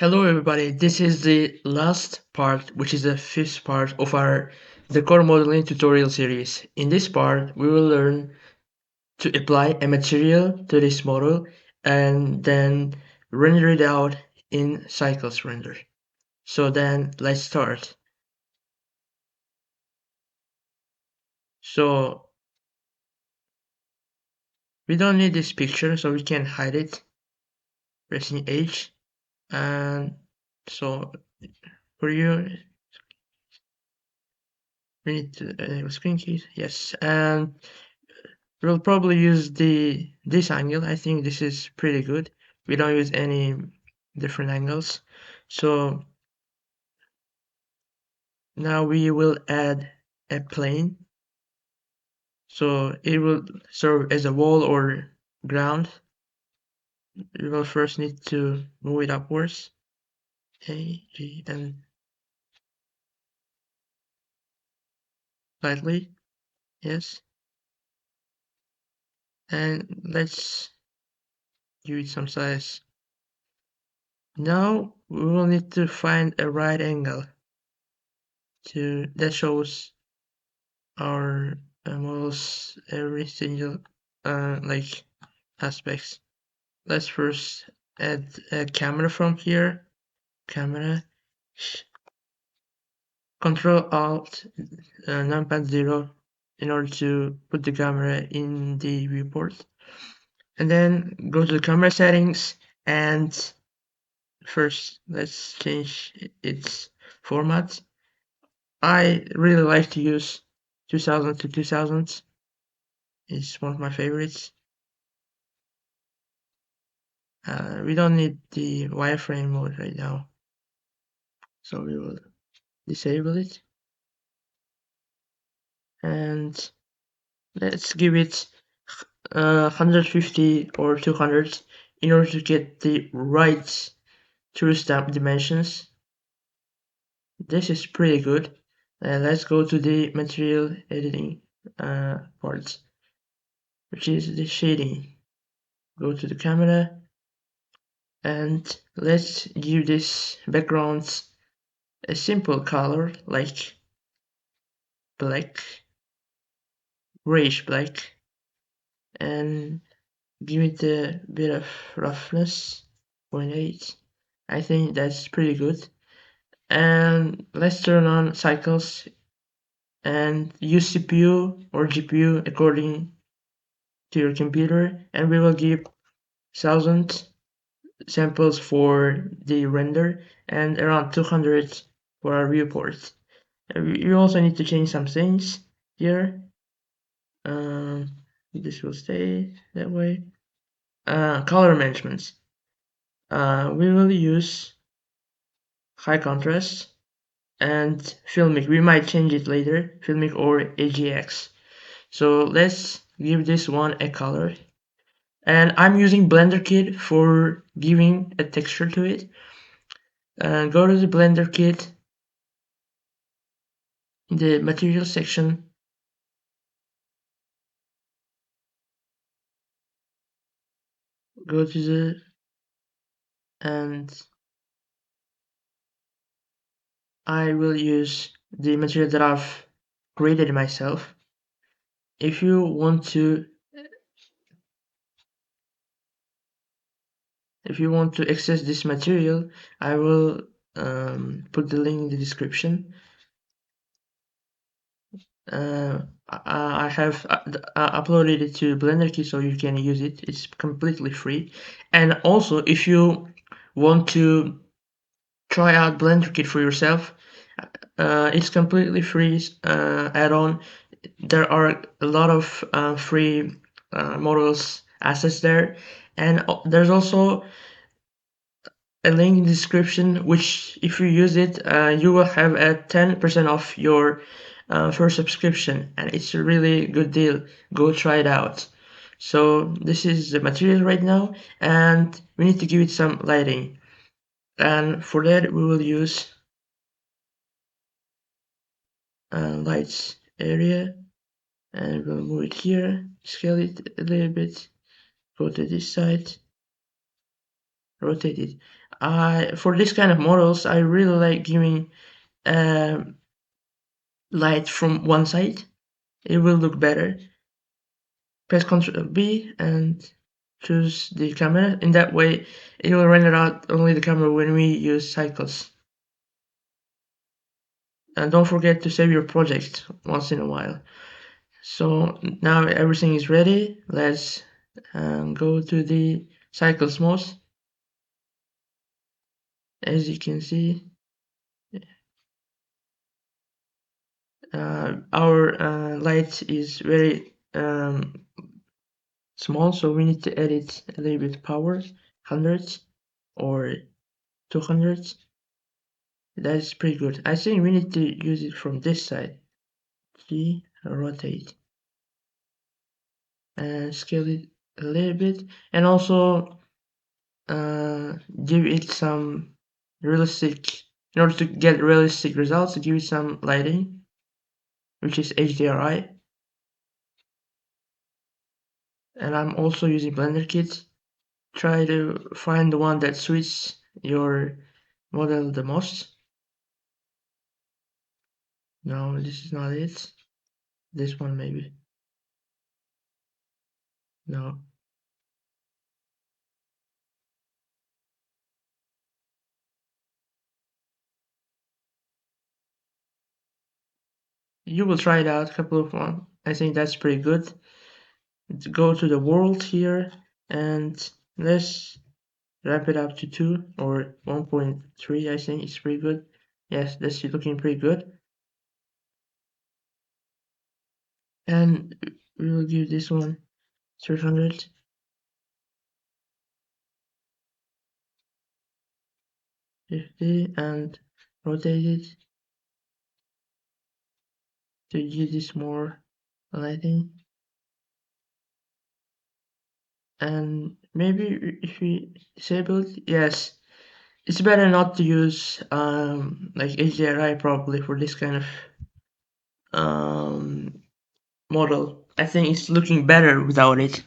Hello everybody, this is the last part, which is the fifth part of our Decor modeling tutorial series. In this part, we will learn to apply a material to this model and then render it out in cycles render. So then let's start. So we don't need this picture, so we can hide it pressing H. And so for you, we need to enable screen keys, yes. And we'll probably use this angle. I think this is pretty good. We don't use any different angles. So now we will add a plane. So it will serve as a wall or ground. We will first need to move it upwards. A, G, and slightly. Yes. And let's give it some size. Now we will need to find a right angle that shows our models every single like aspects. Let's first add a camera from here. Camera. Control Alt numpad 0 in order to put the camera in the viewport. And then go to the camera settings and first let's change its format. I really like to use 2000 to 2000. It's one of my favorites. We don't need the wireframe mode right now, so we will disable it. And let's give it 150 or 200 in order to get the right true stamp dimensions. This is pretty good. Let's go to the material editing parts, which is the shading. Go to the camera and let's give this background a simple color like black, grayish black, and give it a bit of roughness, 0.8. I think that's pretty good. And let's turn on cycles and use CPU or GPU according to your computer, and we will give 1000 samples for the render and around 200 for our viewport. You also need to change some things here. This will stay that way. Color management. We will use high contrast and filmic. We might change it later, filmic or AGX. So let's give this one a color. And I'm using Blender Kit for giving a texture to it. Go to the Blender Kit, the material section. Go to the and I will use the material that I've created myself. If you want to access this material, I will put the link in the description. I have uploaded it to Blender Key so you can use it. It's completely free. And also, if you want to try out Blender Kit for yourself, it's completely free add-on. There are a lot of free models assets there, and there's also a link in the description, which if you use it, you will have a 10% off your first subscription, and it's a really good deal. Go try it out. So this is the material right now, and we need to give it some lighting. And for that, we will use lights area, and we'll move it here, scale it a little bit, go to this side, rotate it. For this kind of models, I really like giving light from one side. It will look better. Press Ctrl B and choose the camera. In that way, it will render out only the camera when we use cycles. And don't forget to save your project once in a while. So now everything is ready. Let's go to the cycles mode. As you can see, our light is very small, so we need to edit a little bit power, 100 or 200. That's pretty good. I think we need to use it from this side. G, rotate, and scale it a little bit, and also give it some realistic, in order to get realistic results, give it some lighting, which is HDRI. And I'm also using Blender Kit. Try to find the one that suits your model the most. No, this is not it. This one maybe. No. You will try it out, a couple of one. I think that's pretty good. Go to the world here and let's ramp it up to 2 or 1.3. I think it's pretty good. Yes, that's looking pretty good. And we will give this one 300. 50 and rotate it to give this more lighting. And maybe if we disable it, yes, it's better not to use like HDRI probably for this kind of model. I think it's looking better without it.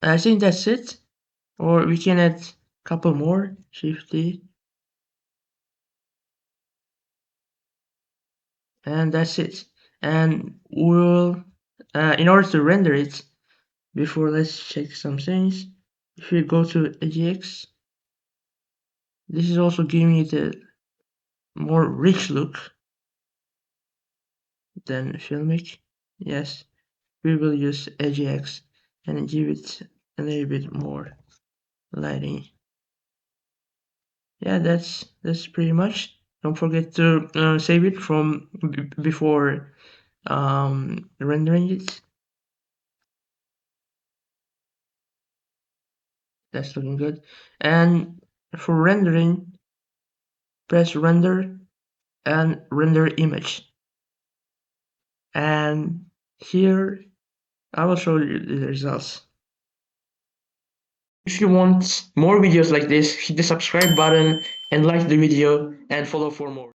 I think that's it. Or we can add a couple more. Shift D. And that's it. And we'll, in order to render it, before let's check some things. If we go to AGX, this is also giving it a more rich look than Filmic. Yes, we will use AGX and give it a little bit more lighting. Yeah, that's pretty much. Don't forget to save it from before rendering it. That's looking good. And for rendering, press render and render image. And here I will show you the results. If you want more videos like this, hit the subscribe button and like the video and follow for more.